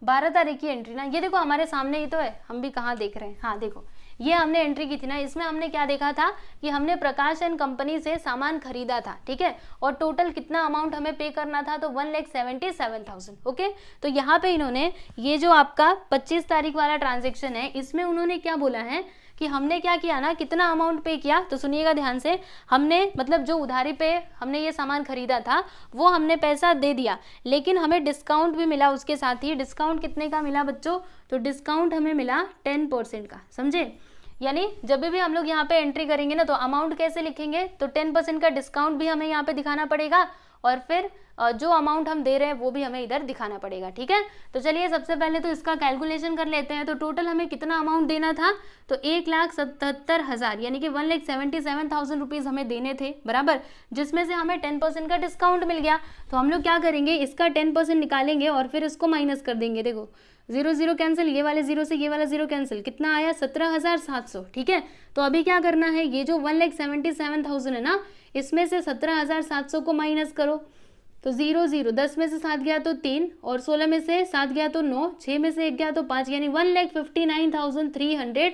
A: 12 तारीख की एंट्री ना, ये देखो हमारे सामने ही तो है, हम भी कहाँ देख रहे हैं, हाँ देखो ये हमने एंट्री की थी ना, इसमें हमने क्या देखा था कि हमने प्रकाश एंड कंपनी से सामान खरीदा था, ठीक है, और टोटल कितना अमाउंट हमें पे करना था, तो 1,77,000। ओके, तो यहाँ पे इन्होंने ये जो आपका 25 तारीख वाला ट्रांजेक्शन है, इसमें उन्होंने क्या बोला है कि हमने क्या किया ना, कितना अमाउंट पे किया, तो सुनिएगा ध्यान से, हमने मतलब जो उधारी पे हमने ये सामान खरीदा था वो हमने पैसा दे दिया, लेकिन हमें डिस्काउंट भी मिला उसके साथ ही। डिस्काउंट कितने का मिला बच्चों, तो डिस्काउंट हमें मिला 10% का, समझे। यानी जब भी हम लोग यहाँ पे एंट्री करेंगे ना, तो अमाउंट कैसे लिखेंगे, तो 10% का डिस्काउंट भी हमें यहाँ पे दिखाना पड़ेगा, और फिर जो अमाउंट हम दे रहे हैं वो भी हमें इधर दिखाना पड़ेगा, ठीक है। तो चलिए सबसे पहले तो इसका कैलकुलेशन कर लेते हैं। तो टोटल हमें कितना अमाउंट देना था, तो 1,77,000 यानी कि 1,77,000 रुपीज़ हमें देने थे, बराबर, जिसमें से हमें 10% का डिस्काउंट मिल गया। तो हम लोग क्या करेंगे, इसका 10% निकालेंगे और फिर इसको माइनस कर देंगे। देखो 0 0 कैंसिल, ये वाले 0 से ये वाला 0 कैंसिल, कितना आया 17,700, ठीक है। तो अभी क्या करना है, ये जो 1,77,000 है ना, इसमें से 17,700 को माइनस करो, तो 0 0, 10 में से 7 गया तो 3, और 16 में से 7 गया तो 9, 6 में से 1 गया तो 5, यानी 1,59,300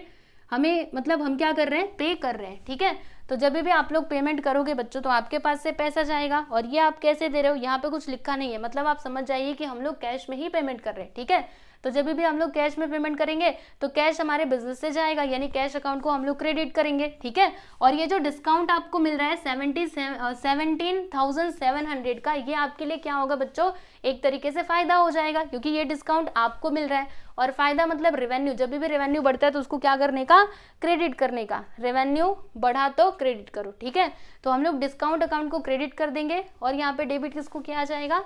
A: हमें मतलब हम क्या कर रहे हैं, पे कर रहे हैं, ठीक है। तो जब भी आप लोग पेमेंट करोगे बच्चों, तो आपके पास से पैसा जाएगा, और ये आप कैसे दे रहे हो, यहाँ पे कुछ लिखा नहीं है, मतलब आप समझ जाइए कि हम लोग कैश में ही पेमेंट कर रहे हैं, ठीक है। तो जब भी हम लोग कैश में पेमेंट करेंगे तो कैश हमारे बिजनेस से जाएगा, यानी कैश अकाउंट को हम लोग क्रेडिट करेंगे, ठीक है। और ये जो डिस्काउंट आपको मिल रहा है 17,700 का, ये आपके लिए क्या होगा बच्चों, एक तरीके से फायदा हो जाएगा, क्योंकि ये डिस्काउंट आपको मिल रहा है। और फायदा मतलब रेवेन्यू, जब भी रेवेन्यू बढ़ता है तो उसको क्या करने का, क्रेडिट करने का। रेवेन्यू बढ़ा तो क्रेडिट करो, ठीक है। तो हम लोग डिस्काउंट अकाउंट को क्रेडिट कर देंगे, और यहाँ पे डेबिट किसको किया जाएगा,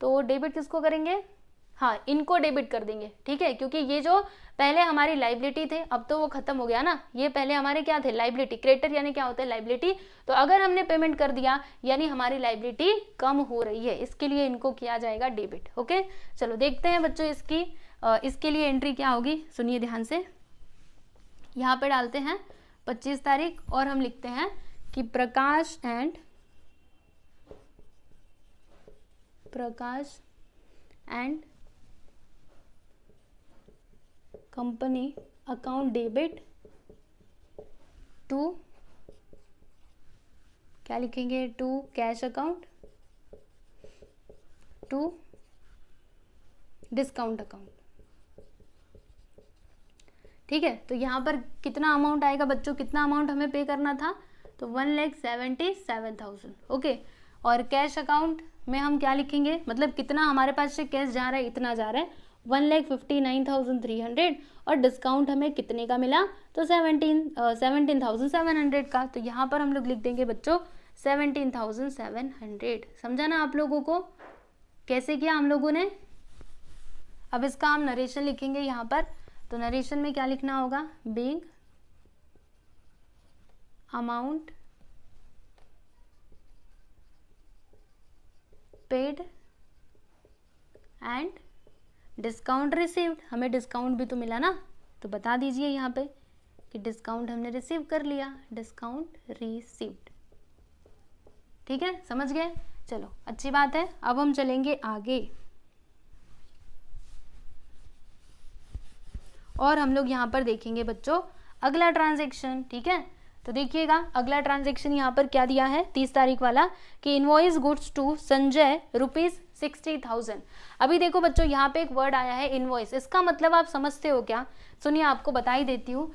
A: तो डेबिट किसको करेंगे, हाँ, इनको डेबिट कर देंगे, ठीक है, क्योंकि ये जो पहले हमारी लाइबिलिटी थे, अब तो वो खत्म हो गया ना, ये पहले हमारे क्या थे, लाइबिलिटी। क्रेडिटर यानी क्या होता है, लाइबिलिटी। तो अगर हमने पेमेंट कर दिया यानी हमारी लाइबिलिटी कम हो रही है, इसके लिए इनको किया जाएगा डेबिट। ओके, चलो देखते हैं बच्चों इसके लिए एंट्री क्या होगी, सुनिए ध्यान से। यहाँ पे डालते हैं 25 तारीख, और हम लिखते हैं कि Prakash and company account debit to, क्या लिखेंगे, to cash account to discount account, ठीक है। तो यहाँ पर कितना अमाउंट आएगा बच्चों, कितना अमाउंट हमें पे करना था, तो 1,77,000। ओके, और कैश अकाउंट में हम क्या लिखेंगे, मतलब कितना हमारे पास से कैश जा रहा है, इतना जा रहा है 1,59,300, और डिस्काउंट हमें कितने का मिला, तो 17,700 का। तो यहाँ पर हम लोग लिख देंगे बच्चों 17,700। समझा ना आप लोगों को, कैसे किया हम लोगों ने। अब इसका हम नरेशन लिखेंगे यहाँ पर, तो नरेशन में क्या लिखना होगा, big amount paid and discount received. हमें डिस्काउंट भी तो मिला ना, तो बता दीजिए यहाँ पे कि डिस्काउंट हमने रिसीव कर लिया, डिस्काउंट रिसीव्ड, ठीक है, समझ गए। चलो अच्छी बात है, अब हम चलेंगे आगे, और हम लोग यहाँ पर देखेंगे बच्चों अगला ट्रांजैक्शन, ठीक है। तो देखिएगा अगला ट्रांजैक्शन यहाँ पर क्या दिया है, 30 तारीख वाला, कि इनवॉइस गुड्स टू संजय ₹60,000। अभी देखो बच्चों यहाँ पे एक वर्ड आया है इनवॉइस, इसका मतलब आप समझते हो क्या, सुनिए आपको बता ही देती हूँ।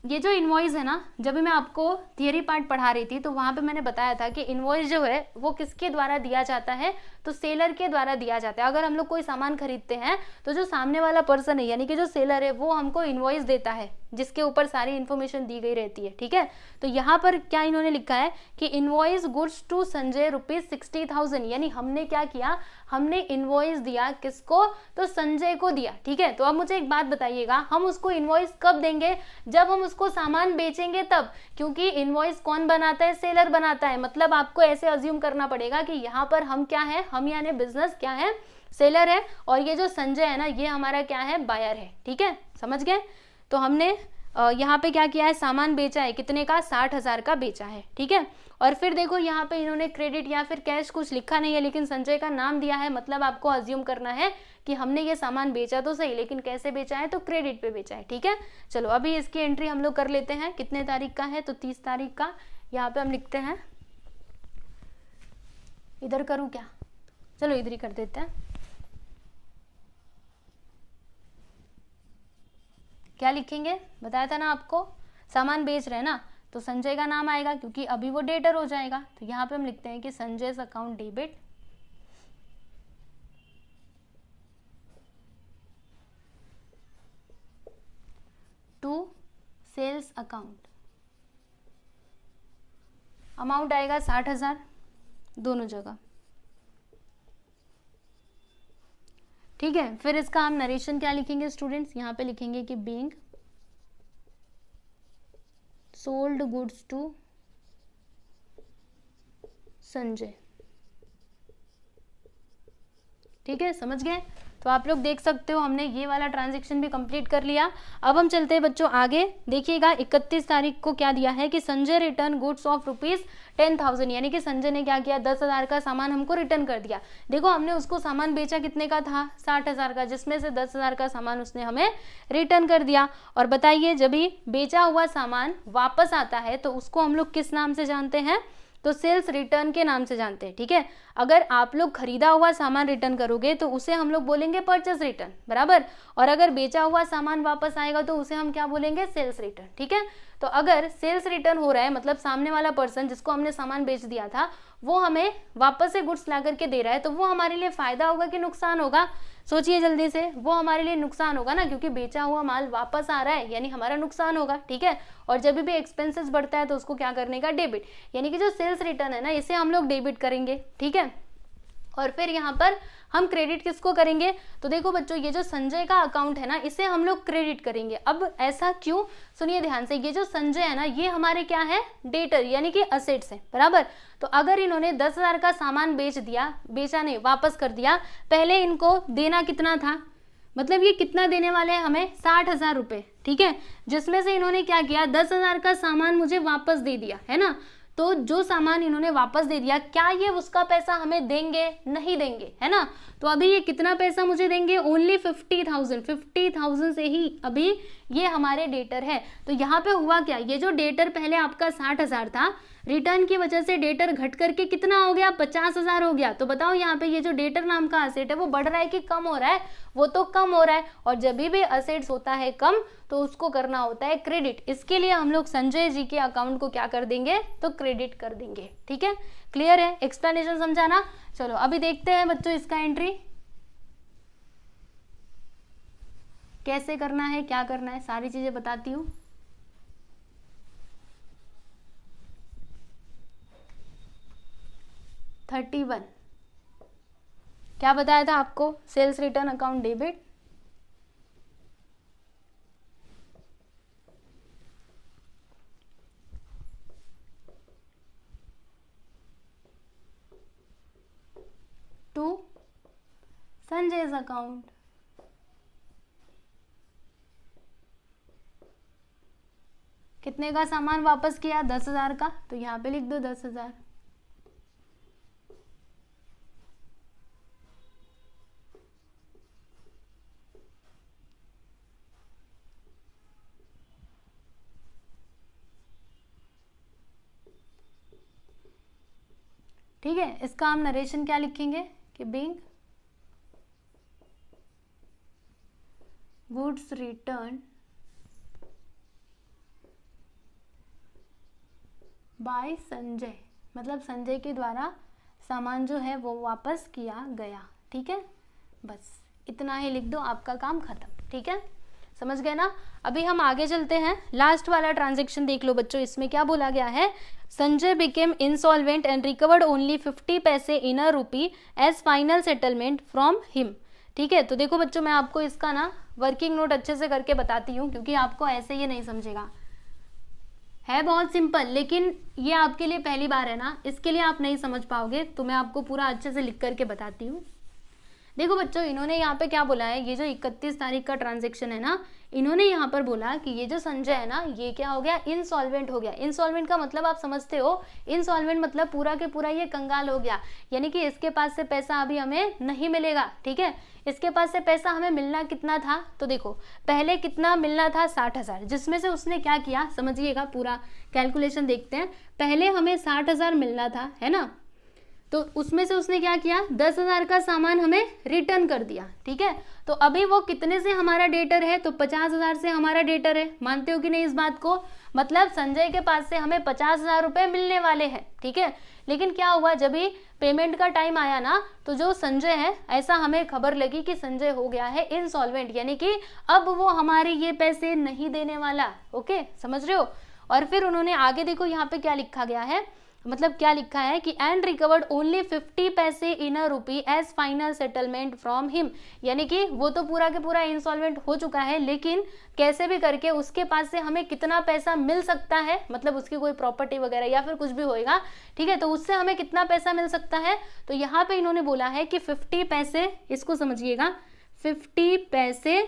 A: ये जो इनवॉइस है ना, जब भी मैं आपको थियरी पार्ट पढ़ा रही थी तो वहाँ पे मैंने बताया था कि इनवॉइस जो है वो किसके द्वारा दिया जाता है, तो सेलर के द्वारा दिया जाता है। अगर हम लोग कोई सामान खरीदते हैं तो जो सामने वाला पर्सन है यानी कि जो सेलर है वो हमको इनवॉइस देता है, जिसके ऊपर सारी इन्फॉर्मेशन दी गई रहती है, ठीक है। तो यहाँ पर क्या इन्होंने लिखा है कि इनवॉइस गुड्स टू संजय ₹60,000, यानी हमने क्या किया, हमने इनवॉइस दिया किसको, तो संजय को दिया, ठीक है। तो अब मुझे एक बात बताइएगा, हम उसको इनवॉइस कब देंगे, जब हम उसको सामान बेचेंगे तब, क्योंकि इनवॉइस कौन बनाता है, सेलर बनाता है। मतलब आपको ऐसे अज्यूम करना पड़ेगा कि यहाँ पर हम क्या है, हम यानी बिजनेस क्या है, सेलर है, और ये जो संजय है ना ये हमारा क्या है, बायर है, ठीक है, समझ गए। तो हमने यहाँ पे क्या किया है, सामान बेचा है, कितने का, 60,000 का बेचा है, ठीक है। और फिर देखो यहाँ पे इन्होंने क्रेडिट या फिर कैश कुछ लिखा नहीं है, लेकिन संजय का नाम दिया है, मतलब आपको अज्यूम करना है कि हमने ये सामान बेचा तो सही, लेकिन कैसे बेचा है, तो क्रेडिट पे बेचा है, ठीक है। चलो अभी इसकी एंट्री हम लोग कर लेते हैं, कितने तारीख का है, तो 30 तारीख का। यहाँ पे हम लिखते हैं, इधर करूँ क्या, चलो इधर ही कर देते हैं। क्या लिखेंगे, बताया था ना आपको, सामान बेच रहे हैं ना, तो संजय का नाम आएगा क्योंकि अभी वो डेटर हो जाएगा। तो यहाँ पे हम लिखते हैं कि Sanjay account debit to sales account, amount आएगा 60,000 दोनों जगह, ठीक है। फिर इसका हम नरेशन क्या लिखेंगे स्टूडेंट्स, यहाँ पे लिखेंगे कि being sold goods to Sanjay, ठीक है, समझ गए। तो आप लोग देख सकते हो हमने ये वाला ट्रांजैक्शन भी कंप्लीट कर लिया। अब हम चलते हैं बच्चों आगे, देखिएगा 31 तारीख को क्या दिया है कि संजय रिटर्न गुड्स ऑफ ₹10,000, यानी कि संजय ने क्या किया, 10,000 का सामान हमको रिटर्न कर दिया। देखो हमने उसको सामान बेचा कितने का था, 60,000 का, जिसमें से 10,000 का सामान उसने हमें रिटर्न कर दिया। और बताइए जब भी बेचा हुआ सामान वापस आता है तो उसको हम लोग किस नाम से जानते हैं, तो सेल्स रिटर्न के नाम से जानते हैं, ठीक है। अगर आप लोग खरीदा हुआ सामान रिटर्न करोगे तो उसे हम लोग बोलेंगे परचेस रिटर्न, बराबर। और अगर बेचा हुआ सामान वापस आएगा तो उसे हम क्या बोलेंगे, सेल्स रिटर्न, ठीक है। तो अगर सेल्स रिटर्न हो रहा है मतलब सामने वाला पर्सन जिसको हमने सामान बेच दिया था वो हमें वापस से गुड्स ला करके दे रहा है, तो वो हमारे लिए फायदा होगा कि नुकसान होगा, सोचिए जल्दी से। वो हमारे लिए नुकसान होगा ना, क्योंकि बेचा हुआ माल वापस आ रहा है यानी हमारा नुकसान होगा, ठीक है। और जब भी एक्सपेंसेस बढ़ता है तो उसको क्या करने का, डेबिट, यानी कि जो सेल्स रिटर्न है ना इसे हम लोग डेबिट करेंगे, ठीक है। और फिर यहाँ पर हम क्रेडिट किसको करेंगे, तो देखो बच्चों ये जो संजय का अकाउंट है ना इसे हम लोग क्रेडिट करेंगे। अब ऐसा क्यों, सुनिए ध्यान से, ये जो संजय है ना ये हमारे क्या है, डेटर यानी कि असेट्स है, बराबर। तो अगर इन्होंने 10,000 का सामान बेच दिया, बेचा नहीं वापस कर दिया, पहले इनको देना कितना था, मतलब ये कितना देने वाले हैं हमें, 60,000 रुपये, ठीक है। जिसमें से इन्होंने क्या किया, 10,000 का सामान मुझे वापस दे दिया है ना। तो जो सामान इन्होंने वापस दे दिया, क्या ये उसका पैसा हमें देंगे, नहीं देंगे, है ना। तो अभी ये कितना पैसा मुझे देंगे, ओनली 50,000, 50,000 से ही अभी ये हमारे डेटर है। तो यहाँ पे हुआ क्या, ये जो डेटर पहले आपका 60,000 था, रिटर्न की वजह से डेटर घट करके कितना हो गया, 50,000 हो गया। तो बताओ यहाँ पे ये जो डेटर नाम का असेट है वो बढ़ रहा है कि कम हो रहा है, वो तो कम हो रहा है। और जब भी असेट्स होता है कम तो उसको करना होता है क्रेडिट। इसके लिए हम लोग संजय जी के अकाउंट को क्या कर देंगे, तो क्रेडिट कर देंगे, ठीक है। क्लियर है, एक्सप्लेनेशन समझाना। चलो अभी देखते हैं बच्चों इसका एंट्री कैसे करना है, क्या करना है, सारी चीजें बताती हूँ। $31 क्या बताया था आपको, sales return account debit to Sanjay's account, कितने का सामान वापस किया, 10,000 का, तो यहाँ पे लिख दो 10,000। ठीक है, इसका हम नरेशन क्या लिखेंगे कि being goods return by Sanjay, मतलब संजय के द्वारा सामान जो है वो वापस किया गया, ठीक है। बस इतना ही लिख दो, आपका काम खत्म, ठीक है, समझ गए ना। अभी हम आगे चलते हैं, लास्ट वाला ट्रांजैक्शन देख लो बच्चों। इसमें क्या बोला गया है, Sanjay became insolvent and recovered only 50 पैसे in a rupee as final settlement from him, ठीक है। तो देखो बच्चों मैं आपको इसका ना वर्किंग नोट अच्छे से करके बताती हूँ, क्योंकि आपको ऐसे ये नहीं समझेगा, है बहुत सिंपल, लेकिन ये आपके लिए पहली बार है ना, इसके लिए आप नहीं समझ पाओगे, तो मैं आपको पूरा अच्छे से लिख करके बताती हूँ। देखो बच्चों, इन्होंने यहाँ पे क्या बोला है, ये जो 31 तारीख का ट्रांजेक्शन है ना, इन्होंने यहाँ पर बोला कि ये जो संजय है ना, ये क्या हो गया, इंसॉल्वेंट हो गया। इंसॉल्वेंट का मतलब आप समझते हो, इंसॉल्वेंट मतलब पूरा के पूरा ये कंगाल हो गया, यानी कि इसके पास से पैसा अभी हमें नहीं मिलेगा। ठीक है, इसके पास से पैसा हमें मिलना कितना था, तो देखो पहले कितना मिलना था, 60,000, जिसमें से उसने क्या किया, समझिएगा पूरा कैलकुलेशन देखते हैं। पहले हमें 60,000 मिलना था, है ना, तो उसमें से उसने क्या किया, 10,000 का सामान हमें रिटर्न कर दिया। ठीक है, तो अभी वो कितने से हमारा डेटर है, तो 50,000 से हमारा डेटर है। मानते हो कि नहीं इस बात को, मतलब संजय के पास से हमें 50,000 रुपए मिलने वाले हैं। ठीक है, लेकिन क्या हुआ, जब भी पेमेंट का टाइम आया ना, तो जो संजय है, ऐसा हमें खबर लगी कि संजय हो गया है इंसॉल्वेंट, यानी कि अब वो हमारे ये पैसे नहीं देने वाला। ओके, समझ रहे हो। और फिर उन्होंने आगे देखो यहाँ पे क्या लिखा गया है, मतलब क्या लिखा है कि एंड रिकवर्ड ओनली 50 पैसे in a rupee as final settlement from him, यानी कि वो तो पूरा के पूरा इंसॉल्वेंट हो चुका है, लेकिन कैसे भी करके उसके पास से हमें कितना पैसा मिल सकता है, मतलब उसकी कोई प्रॉपर्टी वगैरह या फिर कुछ भी होएगा। ठीक है, तो उससे हमें कितना पैसा मिल सकता है, तो यहाँ पे इन्होंने बोला है कि 50 पैसे, इसको समझिएगा, 50 पैसे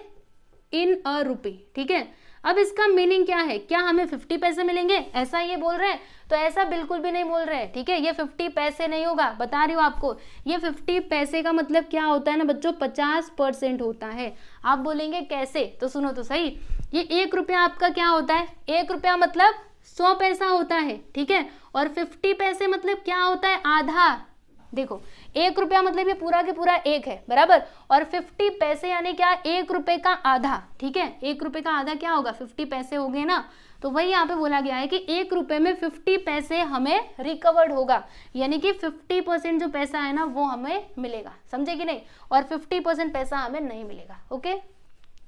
A: इन अ रुपी। ठीक है, अब इसका मीनिंग क्या है, क्या हमें 50 पैसे मिलेंगे, ऐसा ये बोल रहे हैं, तो ऐसा बिल्कुल भी नहीं बोल रहे हैं। ठीक है, ये 50 पैसे नहीं होगा, बता रही हूँ आपको, ये 50 पैसे का मतलब क्या होता है ना बच्चों, 50% होता है। आप बोलेंगे कैसे, तो सुनो तो सही, ये 1 रुपया आपका क्या होता है, 1 रुपया मतलब 100 पैसा होता है। ठीक है, और 50 पैसे मतलब क्या होता है, आधा। देखो 1 रुपया मतलब ये पूरा के पूरा 1 है, बराबर, और 50 पैसे यानी क्या, 1 रुपए का आधा। ठीक है, 1 रुपए का आधा क्या होगा, 50 पैसे हो गए ना, तो वही यहाँ पे बोला गया है कि 1 रुपए में 50 पैसे हमें रिकवर्ड होगा, यानी कि 50% जो पैसा है ना वो हमें मिलेगा, समझे कि नहीं, और 50% पैसा हमें नहीं मिलेगा। ओके,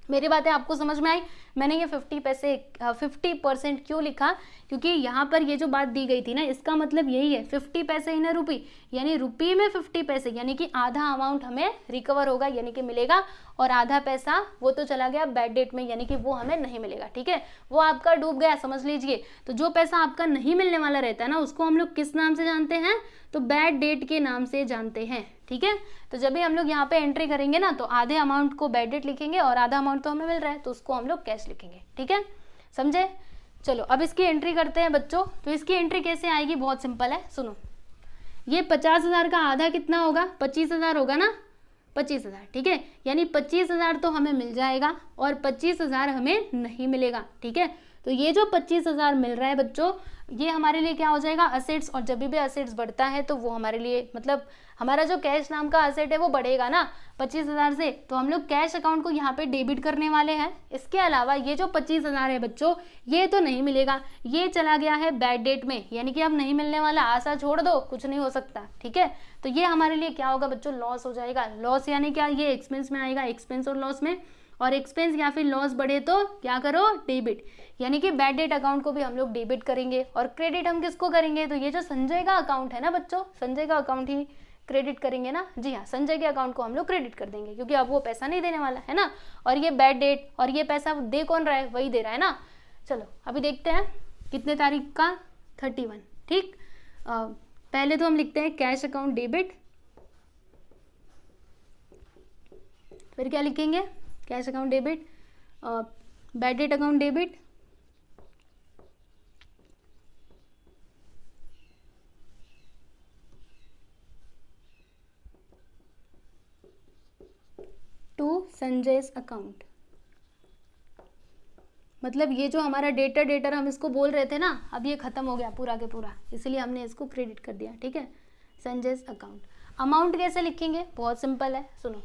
A: मेरी बातें आपको समझ में आई। मैंने ये 50% क्यों लिखा, क्योंकि यहाँ पर ये जो बात दी गई थी ना, इसका मतलब यही है, 50 पैसे इन रुपी, यानी रुपी में 50 पैसे, यानी कि आधा अमाउंट हमें रिकवर होगा, यानी कि मिलेगा, और आधा पैसा वो तो चला गया बैड डेट में, यानी कि वो हमें नहीं मिलेगा। ठीक है, वो आपका डूब गया, समझ लीजिए। तो जो पैसा आपका नहीं मिलने वाला रहता है ना, उसको हम लोग किस नाम से जानते हैं, तो बैड डेट के नाम से जानते हैं। ठीक है, तो जब भी हम लोग यहाँ पे एंट्री करेंगे ना, तो आधे अमाउंट को बैड डेट लिखेंगे और आधा अमाउंट तो हमें मिल रहा है, तो उसको हम लोग कैश लिखेंगे। ठीक है, समझे। चलो अब इसकी एंट्री करते हैं बच्चों। तो इसकी एंट्री कैसे आएगी, बहुत सिंपल है, सुनो। ये 50,000 का आधा कितना होगा, 25,000 होगा ना, 25,000। ठीक है, यानी 25,000 तो हमें मिल जाएगा और 25,000 हमें नहीं मिलेगा। ठीक है, तो ये जो 25,000 मिल रहा है बच्चों, ये हमारे लिए क्या हो जाएगा, असेट्स, और जब भी असेट्स बढ़ता है तो वो हमारे लिए, मतलब हमारा जो कैश नाम का असेट है वो बढ़ेगा ना 25,000 से, तो हम लोग कैश अकाउंट को यहाँ पे डेबिट करने वाले हैं। इसके अलावा ये जो 25,000 है बच्चों, ये तो नहीं मिलेगा, ये चला गया है बैड डेट में, यानी कि अब नहीं मिलने वाला, आशा छोड़ दो, कुछ नहीं हो सकता। ठीक है, तो ये हमारे लिए क्या होगा बच्चों, लॉस हो जाएगा। लॉस यानी क्या, ये एक्सपेंस में आएगा, एक्सपेंस और लॉस में, और एक्सपेंस या फिर लॉस बढ़े तो क्या करो, डेबिट, यानी कि बैड डेट अकाउंट को भी हम लोग डेबिट करेंगे। और क्रेडिट हम किसको करेंगे, तो ये जो संजय का अकाउंट है ना बच्चों, संजय का अकाउंट ही क्रेडिट करेंगे ना। जी हाँ, संजय के अकाउंट को हम लोग क्रेडिट कर देंगे, क्योंकि अब वो पैसा नहीं देने वाला है ना, और ये बैड डेट, और ये पैसा दे कौन रहा है, वही दे रहा है ना। चलो अभी देखते हैं कितने तारीख का, 31। ठीक, पहले तो हम लिखते हैं कैश अकाउंट डेबिट, फिर क्या लिखेंगे, cash account debit, bad debt account debit, to Sanjay's account. मतलब ये जो हमारा डेटर हम इसको बोल रहे थे ना, अब ये खत्म हो गया पूरा के पूरा, इसलिए हमने इसको क्रेडिट कर दिया। ठीक है, संजय's अकाउंट। अमाउंट कैसे लिखेंगे, बहुत सिंपल है, सुनो।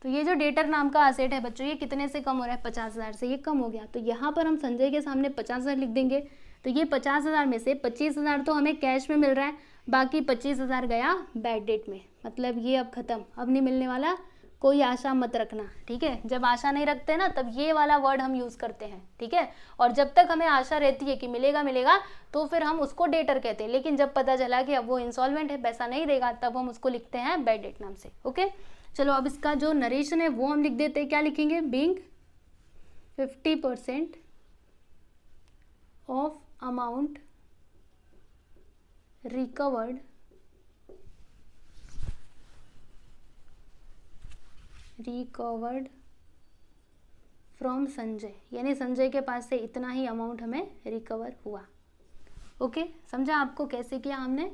A: तो ये जो डेटर नाम का असेट है बच्चों, ये कितने से कम हो रहा है, 50,000 से, ये कम हो गया, तो यहाँ पर हम संजय के सामने 50,000 लिख देंगे। तो ये 50,000 में से 25,000 तो हमें कैश में मिल रहा है, बाकी 25,000 गया बैड डेट में, मतलब ये अब खत्म, अब नहीं मिलने वाला, कोई आशा मत रखना। ठीक है, जब आशा नहीं रखते ना, तब ये वाला वर्ड हम यूज करते हैं। ठीक है, और जब तक हमें आशा रहती है कि मिलेगा मिलेगा, तो फिर हम उसको डेटर कहते हैं, लेकिन जब पता चला कि अब वो इंसॉल्वेंट है, पैसा नहीं देगा, तब हम उसको लिखते हैं बैड डेट नाम से। ओके, चलो अब इसका जो नरेशन है वो हम लिख देते हैं, क्या लिखेंगे, being 50% of amount recovered from Sanjay, यानी संजय के पास से इतना ही अमाउंट हमें रिकवर हुआ। ओके, समझा आपको कैसे किया हमने?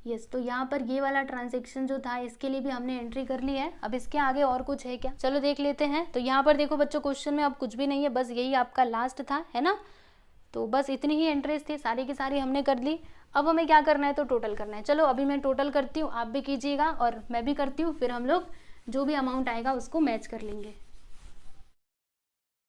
A: यस, तो यहाँ पर ये वाला ट्रांजैक्शन जो था इसके लिए भी हमने एंट्री कर ली है। अब इसके आगे और कुछ है क्या, चलो देख लेते हैं। तो यहाँ पर देखो बच्चों, क्वेश्चन में अब कुछ भी नहीं है, बस यही आपका लास्ट था, है ना। तो बस इतनी ही एंट्रीज थी, सारी की सारी हमने कर ली। अब हमें क्या करना है, तो टोटल करना है। चलो अभी मैं टोटल करती हूँ, आप भी कीजिएगा और मैं भी करती हूँ, फिर हम लोग जो भी अमाउंट आएगा उसको मैच कर लेंगे।